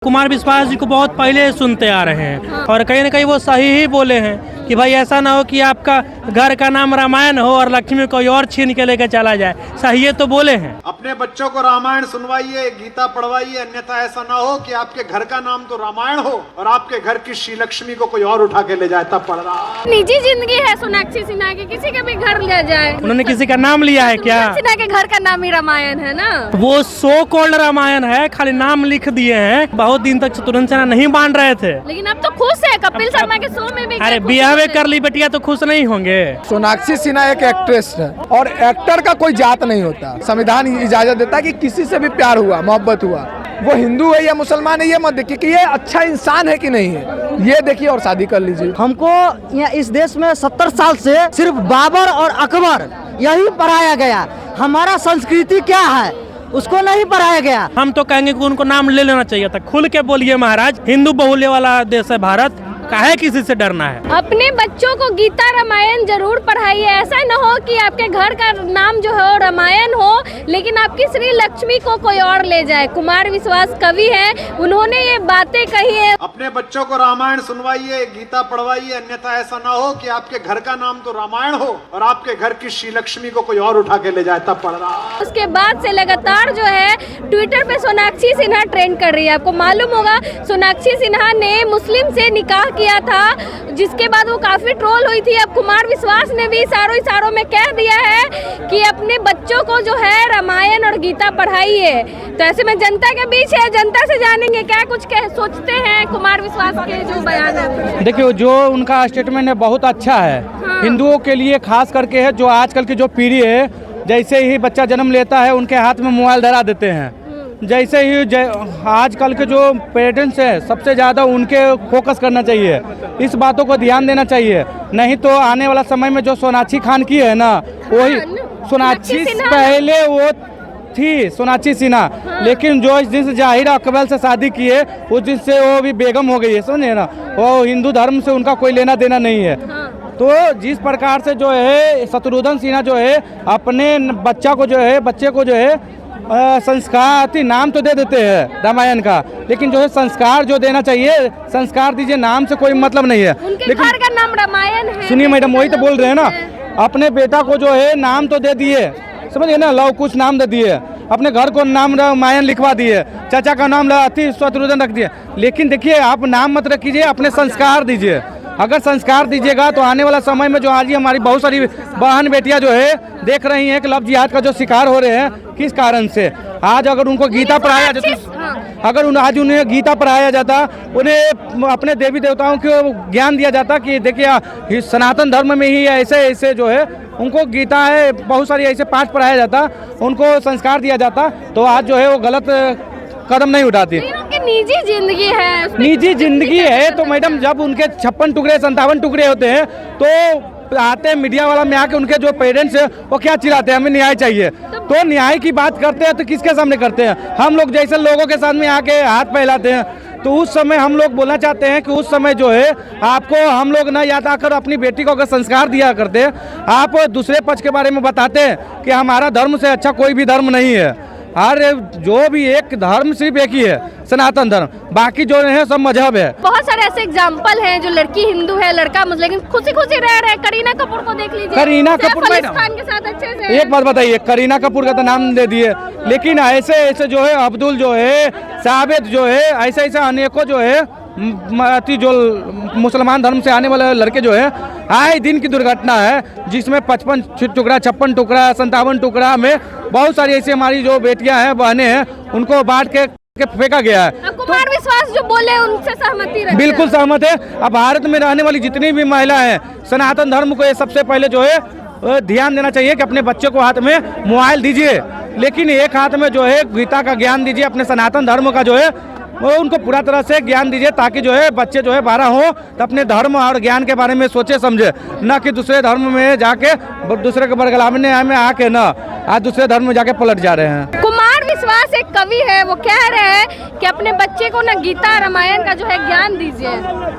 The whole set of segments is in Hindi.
कुमार विश्वास जी को बहुत पहले सुनते आ रहे हैं और कहीं ना कहीं वो सही ही बोले हैं कि भाई ऐसा ना हो कि आपका घर का नाम रामायण हो और लक्ष्मी कोई और छीन के लेकर चला जाए। सही है तो बोले हैं। अपने बच्चों को रामायण सुनवाइए, गीता पढ़वाइए, अन्यथा ऐसा ना हो कि आपके घर का नाम तो रामायण हो और आपके घर की श्री लक्ष्मी को कोई और उठा के ले जाए तब पढ़ रहा। निजी जिंदगी है सोनाक्षी सिन्हा की, किसी का भी घर ले जाए। उन्होंने किसी का नाम लिया है क्या? सिन्हा के घर का नाम ही रामायण है ना। वो सो कॉल्ड रामायण है, खाली नाम लिख दिए हैं। बहुत दिन तक शत्रुघ्न सिन्हा नहीं मान रहे थे, लेकिन अब तो खुश है। कपिल शर्मा के शो में भी अरे बिया में कर ली बेटिया तो खुश नहीं होंगे। सोनाक्षी सिन्हा एक एक्ट्रेस है और एक्टर का कोई जात नहीं होता। संविधान इजाजत देता है कि किसी से भी प्यार हुआ, मोहब्बत हुआ, वो हिंदू है या मुसलमान है, ये मत देखिए कि ये अच्छा इंसान है कि नहीं है, ये देखिए और शादी कर लीजिए। हमको यहाँ इस देश में 70 साल से सिर्फ बाबर और अकबर यही पढ़ाया गया। हमारा संस्कृति क्या है उसको नहीं पढ़ाया गया। हम तो कहेंगे कि उनको नाम ले लेना चाहिए था। खुल के बोलिए महाराज, हिंदू बहुल्य वाला देश है भारत, काहे किसी से डरना है। अपने बच्चों को गीता रामायण जरूर पढ़ाइए। ऐसा न हो कि आपके घर का नाम जो है रामायण हो लेकिन आपकी श्री लक्ष्मी को कोई और ले जाए। कुमार विश्वास कवि है, उन्होंने ये बातें कही है। अपने बच्चों को रामायण सुनवाइए, गीता पढ़वाइए, अन्यथा ऐसा ना हो कि आपके घर का नाम तो रामायण हो और आपके घर की श्री लक्ष्मी को कोई और उठा के ले जाए तब पढ़ रहा। उसके बाद से लगातार जो है ट्विटर पे सोनाक्षी सिन्हा ट्रेंड कर रही है। आपको मालूम होगा सोनाक्षी सिन्हा ने मुस्लिम से निकाह किया था, जिसके बाद वो काफी ट्रोल हुई थी। अब कुमार विश्वास ने भी इशारों में कह दिया है कि अपने बच्चों को जो है रामायण और गीता पढ़ाइए। तो ऐसे में जनता के बीच है, जनता से जानेंगे क्या कुछ सोचते हैं कुमार विश्वास के जो बयान है। देखिए, जो उनका स्टेटमेंट है बहुत अच्छा है। हिंदुओं के लिए खास करके है। जो आजकल की जो पीढ़ी है, जैसे ही बच्चा जन्म लेता है उनके हाथ में मोबाइल धरा देते हैं। जैसे ही आजकल के जो पेरेंट्स हैं सबसे ज़्यादा उनके फोकस करना चाहिए, इस बातों को ध्यान देना चाहिए। नहीं तो आने वाला समय में जो सोनाक्षी खान की है ना, वही सोनाक्षी पहले वो थी सोनाक्षी सिन्हा, लेकिन जो इस दिन से जाहिर अकबर से शादी की है उस दिन से वो भी बेगम हो गई है, समझे ना। वो हिंदू धर्म से उनका कोई लेना देना नहीं है। तो जिस प्रकार से जो है शत्रुघ्न सिन्हा जो है अपने बच्चे को जो है संस्कार नाम तो दे देते हैं रामायण का, लेकिन जो है संस्कार जो देना चाहिए, संस्कार दीजिए, नाम से कोई मतलब नहीं है। उनके घर का नाम रामायण है। सुनिए मैडम, वही तो बोल रहे हैं ना, अपने बेटा को जो है नाम तो दे दिए, समझिए ना, लव कुछ नाम दे दिए, अपने घर को नाम रामायण लिखवा दिए, चाचा का नाम शत्रुघ्न रख दिए। लेकिन देखिए, आप नाम मत रखिए, अपने संस्कार दीजिए। अगर संस्कार दीजिएगा तो आने वाला समय में जो आज ही हमारी बहुत सारी बहन बेटियां जो है देख रही हैं कि लव जिहाद का जो शिकार हो रहे हैं, किस कारण से। आज अगर उनको गीता पढ़ाया जाता, अगर आज उन्हें गीता पढ़ाया जाता, उन्हें अपने देवी देवताओं को ज्ञान दिया जाता कि देखिए सनातन धर्म में ही ऐसे ऐसे जो है उनको गीता है, बहुत सारी ऐसे पाठ पढ़ाया जाता, उनको संस्कार दिया जाता, तो आज जो है वो गलत कदम नहीं उठाती। उनकी निजी जिंदगी है, निजी जिंदगी है तो मैडम जब उनके 56 टुकड़े 57 टुकड़े होते हैं तो आते हैं मीडिया वाला में आके उनके जो पेरेंट्स हैं वो क्या चिल्लाते हैं, हमें न्याय चाहिए। तो न्याय की बात करते हैं तो किसके सामने करते हैं? हम लोग जैसे लोगों के सामने आके हाथ फैलाते हैं। तो उस समय हम लोग बोलना चाहते हैं कि उस समय जो है आपको हम लोग न याद आकर अपनी बेटी को अगर संस्कार दिया करते, आप दूसरे पक्ष के बारे में बताते हैं कि हमारा धर्म से अच्छा कोई भी धर्म नहीं है। अरे जो भी एक धर्म सिर्फ एक ही है, सनातन धर्म, बाकी जो है सब मजहब है। बहुत सारे ऐसे एग्जाम्पल हैं जो लड़की हिंदू है, लड़का मुस्लिम, लेकिन खुशी खुशी रह रहे हैं। करीना कपूर को देख लीजिए, करीना कपूर खान के साथ अच्छे से। एक बात बताइए, करीना कपूर का तो नाम दे दिए, लेकिन ऐसे ऐसे जो है अब्दुल जो है, साबित जो है, ऐसे ऐसे अनेकों जो है जो मुसलमान धर्म से आने वाले लड़के जो है, आए दिन की दुर्घटना है जिसमें 55 टुकड़ा 56 टुकड़ा 57 टुकड़ा में बहुत सारी ऐसी हमारी जो बेटियां हैं, बहनें हैं, उनको बांट के फेंका गया है। कुमार विश्वास जो बोले उनसे सहमति रखते हैं? बिल्कुल सहमत है। अब भारत में रहने वाली जितनी भी महिला हैं, सनातन धर्म को ये सबसे पहले जो है ध्यान देना चाहिए कि अपने बच्चे को हाथ में मोबाइल दीजिए, लेकिन एक हाथ में जो है गीता का ज्ञान दीजिए, अपने सनातन धर्म का जो है वो उनको पूरा तरह से ज्ञान दीजिए, ताकि जो है बच्चे जो है 12 हो तो अपने धर्म और ज्ञान के बारे में सोचे समझे, न कि दूसरे धर्म में जाके दूसरे के बरगलाने में आके न आज दूसरे धर्म में जाके पलट जा रहे हैं। कुमार विश्वास विश्वास एक कवि है, वो कह रहे हैं कि अपने बच्चे को ना गीता रामायण का जो है ज्ञान दीजिए।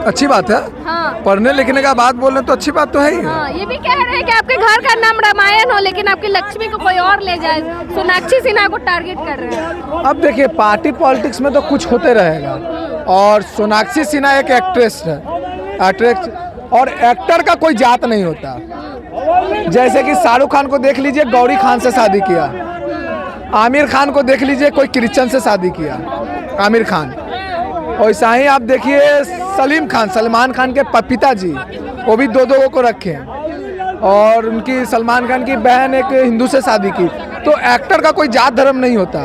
अच्छी बात है। हाँ पढ़ने लिखने का बात बोल रहे तो अच्छी बात तो है ही। हाँ, ये भी कह रहे हैं कि आपके घर का नाम रामायण हो लेकिन आपकी लक्ष्मी को कोई और ले जाए। सोनाक्षी सिन्हा को टारगेट कर रहे हैं। अब देखिए, पार्टी पॉलिटिक्स में तो कुछ होते रहेगा, और सोनाक्षी सिन्हा एक एक्ट्रेस है, एक्ट्रेस, और एक्टर का कोई जात नहीं होता। जैसे कि शाहरुख खान को देख लीजिए, गौरी खान से शादी किया। आमिर खान को देख लीजिए, कोई क्रिश्चियन से शादी किया, आमिर खान। वैसा ही आप देखिए सलीम खान, सलमान खान के पिताजी, वो भी दो को रखे हैं, और उनकी सलमान खान की बहन एक हिंदू से शादी की। तो एक्टर का कोई जात धर्म नहीं होता।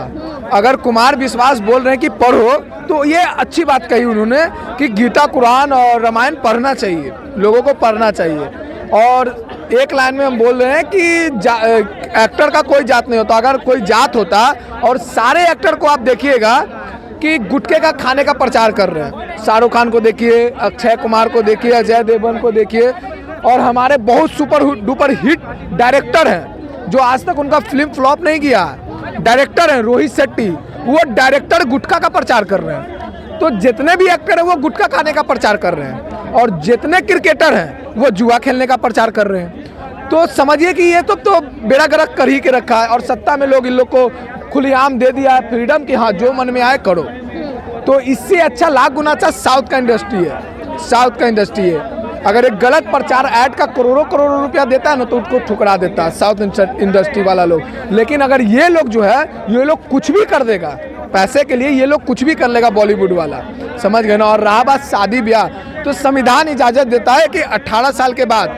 अगर कुमार विश्वास बोल रहे हैं कि पढ़ो, तो ये अच्छी बात कही उन्होंने कि गीता, कुरान और रामायण पढ़ना चाहिए, लोगों को पढ़ना चाहिए। और एक लाइन में हम बोल रहे हैं कि एक्टर का कोई जात नहीं होता। अगर कोई जात होता, और सारे एक्टर को आप देखिएगा कि गुटखे का खाने का प्रचार कर रहे हैं। शाहरुख खान को देखिए, अक्षय कुमार को देखिए, अजय देवगन को देखिए, और हमारे बहुत सुपर डुपर हिट डायरेक्टर हैं जो आज तक उनका फिल्म फ्लॉप नहीं किया, डायरेक्टर हैं रोहित शेट्टी, वो डायरेक्टर गुटखा का प्रचार कर रहे हैं। तो जितने भी एक्टर हैं वो गुटखा खाने का प्रचार कर रहे हैं, और जितने क्रिकेटर हैं वो जुआ खेलने का प्रचार कर रहे हैं। तो समझिए कि ये तो बेड़ा गर्क कर ही के रखा है, और सत्ता में लोग इन लोग को खुलेआम दे दिया है फ्रीडम कि हाँ जो मन में आए करो। तो इससे अच्छा, लाख गुना अच्छा साउथ का इंडस्ट्री है, साउथ का इंडस्ट्री है। अगर एक गलत प्रचार ऐड का करोड़ों रुपया देता है ना, तो उसको ठुकरा देता है साउथ इंडस्ट्री वाला लोग। लेकिन अगर ये लोग जो है, ये लोग कुछ भी कर देगा पैसे के लिए, ये लोग कुछ भी कर लेगा बॉलीवुड वाला, समझ गए ना। और रहा बात शादी ब्याह, तो संविधान इजाज़त देता है कि 18 साल के बाद,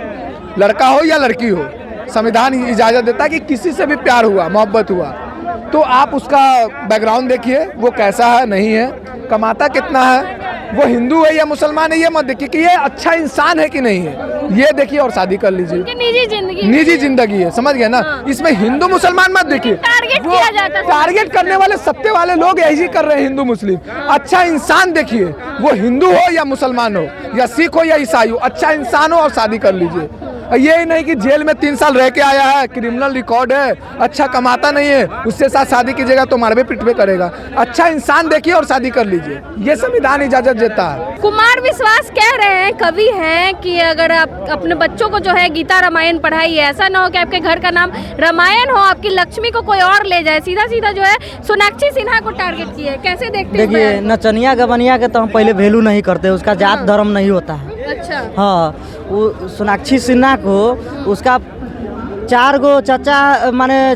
लड़का हो या लड़की हो, संविधान इजाज़त देता है कि किसी से भी प्यार हुआ, मोहब्बत हुआ, तो आप उसका बैकग्राउंड देखिए वो कैसा है, नहीं है, कमाता कितना है, वो हिंदू है या मुसलमान है, ये मत देखिए कि ये अच्छा इंसान है कि नहीं है, ये देखिए और शादी कर लीजिए। निजी जिंदगी है, समझ गए ना। इसमें हिंदू मुसलमान मत देखिए, टारगेट किया जाता है। टारगेट करने वाले सत्ते वाले लोग यही कर रहे हैं, हिंदू मुस्लिम। अच्छा इंसान देखिए, वो हिंदू हो या मुसलमान हो या सिख हो या ईसाई हो, अच्छा इंसान हो और शादी कर लीजिए। ये नहीं कि जेल में 3 साल रह के आया है, क्रिमिनल रिकॉर्ड है, अच्छा कमाता नहीं है, उससे साथ शादी कीजिएगा तो मारबे पिटबे करेगा। अच्छा इंसान देखिए और शादी कर लीजिए, ये संविधान इजाजत देता है। कुमार विश्वास कह रहे हैं, कवि हैं, कि अगर आप अपने बच्चों को जो है गीता रामायण पढ़ाइए, ऐसा ना हो कि आपके घर का नाम रामायण हो, आपकी लक्ष्मी को कोई और ले जाए। सीधा सीधा जो है सोनाक्षी सिन्हा को टारगेट किया है, कैसे देखते हैं? देखिए, नचनिया गवनिया के तो हम पहले वैल्यू नहीं करते, उसका जात धर्म नहीं होता है। अच्छा। हाँ, वो सोनाक्षी सिन्हा को उसका 4 गो चाचा, माने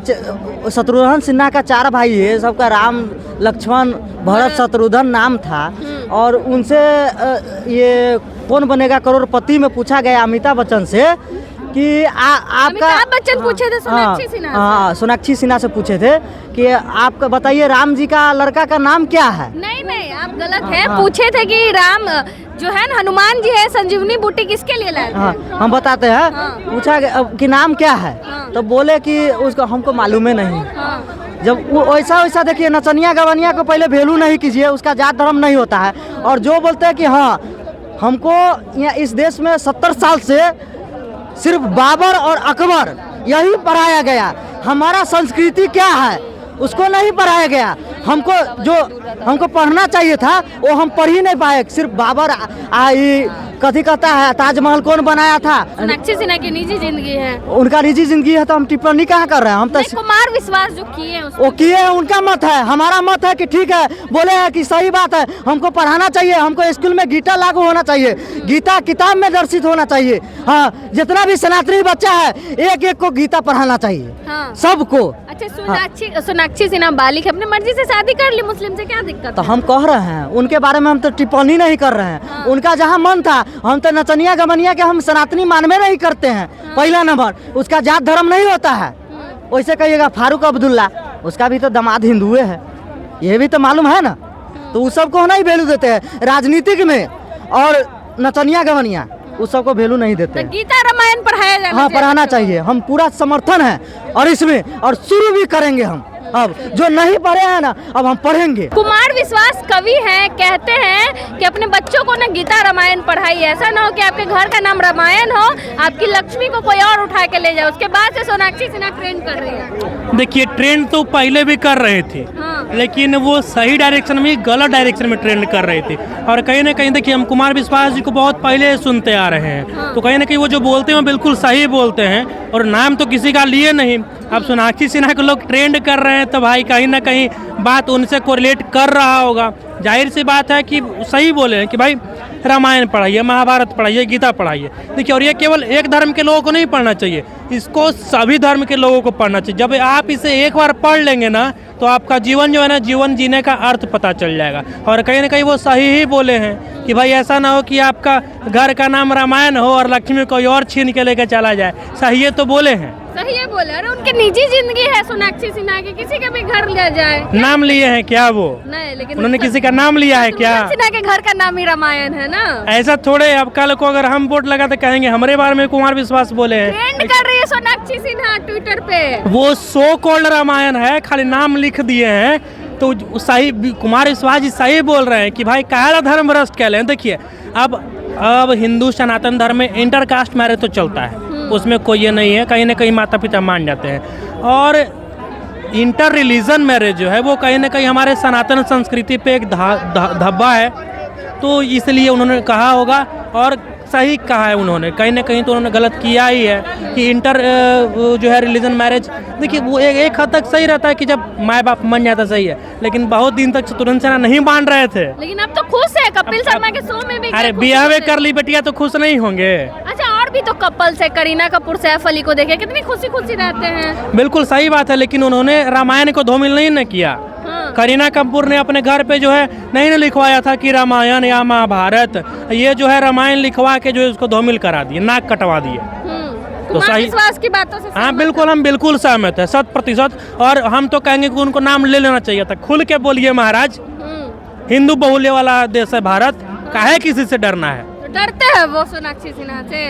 शत्रुघ्न सिन्हा का 4 भाई है, सबका राम लक्ष्मण भरत शत्रुघ्न नाम था। और उनसे ये कौन बनेगा करोड़पति में पूछा गया अमिताभ बच्चन से कि आपका, अमिताभ बच्चन पूछे थे सोनाक्षी सिन्हा से। हाँ, सोनाक्षी सिन्हा से पूछे थे कि आपका बताइए राम जी का लड़का का नाम क्या है। नहीं, आप गलत हैं। पूछे थे कि राम जो है ना, हनुमान जी है, संजीवनी बूटी किसके लिए लाए? हाँ, हम बताते हैं। पूछा कि नाम क्या है, तो बोले कि उसको हमको मालूम है नहीं। जब वो वैसा देखिए, नचनिया गवनिया को पहले वैल्यू नहीं कीजिए, उसका जात धर्म नहीं होता है। और जो बोलते हैं कि हाँ हमको यहाँ इस देश में 70 साल से सिर्फ बाबर और अकबर यही पढ़ाया गया, हमारा संस्कृति क्या है उसको नहीं पढ़ाया गया। हमको पढ़ना चाहिए था वो हम पढ़ ही नहीं पाए। सिर्फ बाबर आई कथी कहता है, ताजमहल कौन बनाया था? सोनाक्षी सिन्हा की निजी जिंदगी है, उनका निजी जिंदगी है, तो हम टिप्पणी कहाँ कर रहे हैं? हम तो कुमार विश्वास जो किए हैं वो किए हैं, उनका मत है। हमारा मत है कि ठीक है, बोले हैं कि सही बात है, हमको पढ़ाना चाहिए, हमको स्कूल में गीता लागू होना चाहिए, गीता किताब में दर्शित होना चाहिए। हाँ, जितना भी सनातनी बच्चा है एक को गीता पढ़ाना चाहिए। हाँ। सबको। अच्छा, सोनाक्षी सिन्हा बालिक अपने मर्जी से शादी कर ली, मुस्लिम से क्या दिक्कत? तो हम कह रहे हैं उनके बारे में, हम तो टिप्पणी नहीं कर रहे हैं। हाँ। उनका जहाँ मन था, हम तो नचनिया गमनिया के हम सनातनी मानवे नहीं करते हैं। हाँ। पहला नंबर, उसका जात धर्म नहीं होता है। वैसे कहिएगा फारूक अब्दुल्ला, उसका भी तो दामाद हिंदुए है, ये भी तो मालूम है ना। तो उस सबको नहीं वैल्यू देते हैं राजनीतिक में, और नचनिया गमनिया उस सबको वैल्यू नहीं देते। तो गीता रामायण पढ़ाया जाना, हाँ पढ़ाना चाहिए, हम पूरा समर्थन है और इसमें, और शुरू भी करेंगे हम। अब जो नहीं पढ़े हैं ना, अब हम पढ़ेंगे। कुमार विश्वास कवि हैं, कहते हैं कि अपने बच्चों को ना गीता रामायण पढ़ाइए, ऐसा ना हो कि आपके घर का नाम रामायण हो, आपकी लक्ष्मी को कोई और उठा के ले जाए। उसके बाद से सोनाक्षी सिन्हा ट्रेंड कर रही है। देखिए, ट्रेंड तो पहले भी कर रहे थे। हाँ। लेकिन वो सही डायरेक्शन में गलत डायरेक्शन में ट्रेंड कर रही थी। और कहीं ना कहीं देखिए हम कुमार विश्वास जी को बहुत पहले सुनते आ रहे हैं, तो कहीं ना कहीं वो जो बोलते हैं वो बिल्कुल सही बोलते हैं, और नाम तो किसी का लिए नहीं। अब सोनाक्षी सिन्हा को लोग ट्रेंड कर रहे हैं तो भाई कहीं ना कहीं बात उनसे कोरिलेट कर रहा होगा। जाहिर सी बात है कि सही बोले हैं कि भाई रामायण पढ़ाइए, महाभारत पढ़ाइए, गीता पढ़ाइए। देखिए, और ये केवल एक धर्म के लोगों को नहीं पढ़ना चाहिए, इसको सभी धर्म के लोगों को पढ़ना चाहिए। जब आप इसे एक बार पढ़ लेंगे ना तो आपका जीवन जो है ना, जीवन जीने का अर्थ पता चल जाएगा। और कहीं ना कहीं वो सही ही बोले हैं कि भाई ऐसा ना हो कि आपका घर का नाम रामायण हो और लक्ष्मी कोई और छीन के लेकर चला जाए। सही है तो बोले हैं, सही है बोले। अरे उनकी निजी जिंदगी है सोनाक्षी सिन्हा की, किसी का भी घर ले जाए। नाम लिए हैं क्या वो? नहीं, लेकिन उन्होंने किसी का नाम लिया है क्या? सोनाक्षी सिन्हा के घर का नाम ही रामायण है ना। ऐसा थोड़े, अब कल को अगर हम वोट लगाते कहेंगे हमारे बारे में कुमार विश्वास बोले हैं। ट्रेंड कर रही है सोनाक्षी सिन्हा ट्विटर पे। वो सो कॉल्ड रामायण है, खाली नाम लिख दिए हैं। तो सही कुमार विश्वास जी सही बोल रहे हैं कि भाई काला धर्म भ्रष्ट कह लें। देखिए, अब हिंदू सनातन धर्म में इंटरकास्ट मैरिज तो चलता है, उसमें कोई ये नहीं है, कहीं ना कहीं माता पिता मान जाते हैं। और इंटर रिलीजन मैरिज जो है वो कहीं ना कहीं हमारे सनातन संस्कृति पे एक धब्बा है, तो इसलिए उन्होंने कहा होगा, और सही कहा है उन्होंने। कहीं ना कहीं तो उन्होंने गलत किया ही है कि इंटर जो है रिलीजन मैरिज। देखिए, वो एक हद तक सही रहता है कि जब माँ बाप मान जाता सही है, लेकिन बहुत दिन तक शत्रुघ्न सिन्हा नहीं मान रहे थे। लेकिन अब तो खुश है, कपिल शर्मा के शो में भी। अरे बियाह कर ली बेटिया तो खुश नहीं होंगे? अच्छा, और भी तो कपल से करीना कपूर सैफ अली को देखे कितनी खुशी खुशी रहते हैं। बिल्कुल सही बात है, लेकिन उन्होंने रामायण को धूमिल नहीं न किया। करीना कपूर ने अपने घर पे जो है नहीं लिखवाया था कि रामायण या महाभारत, ये जो है रामायण लिखवा के जो है उसको धूमिल करा दिए, नाक कटवा दिए। तो सही विश्वास की बातों से हाँ बिल्कुल, हम बिल्कुल सहमत है 100%। और हम तो कहेंगे कि उनको नाम ले लेना चाहिए था। खुल के बोलिए महाराज, हिंदू बहुल्य वाला देश है भारत, काहे किसी से डरना है? डरते हैं वो सोनाक्षी सिन्हा से।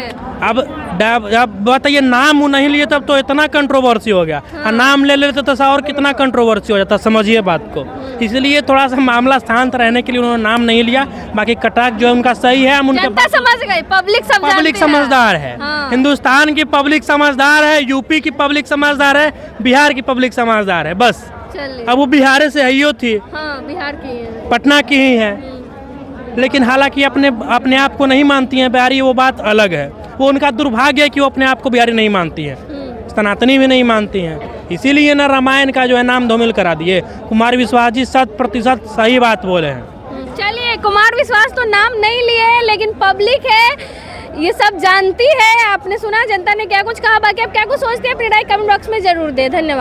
अब बताइए, नाम नहीं लिए तब तो इतना कंट्रोवर्सी हो गया। हाँ। नाम ले लेते तो और कितना कंट्रोवर्सी हो जाता, समझिए बात को। इसलिए थोड़ा सा मामला शांत रहने के लिए उन्होंने नाम नहीं लिया। बाकी कटाक्ष जो है उनका सही है, हम उनके समझ गए, पब्लिक समझदार है। हाँ। हिंदुस्तान की पब्लिक समझदार है, यूपी की पब्लिक समझदार है, बिहार की पब्लिक समझदार है। बस अब वो बिहार से है थी, हाँ, बिहार की है, पटना की ही है, लेकिन हालांकि अपने आप को नहीं मानती हैं बिहारी, वो बात अलग है। वो उनका दुर्भाग्य है कि वो अपने आप को बिहारी नहीं मानती हैं, सनातनी भी नहीं मानती हैं। इसीलिए ना रामायण का जो है नाम धूमिल करा दिए। कुमार विश्वास जी 100% सही बात बोले हैं। चलिए, कुमार विश्वास तो नाम नहीं लिए है, लेकिन पब्लिक है, ये सब जानती है। आपने सुना जनता ने क्या कुछ कहा, बाकी आप क्या कुछ सोचते हैं अपनी राय कमेंट बॉक्स में जरूर दे। धन्यवाद।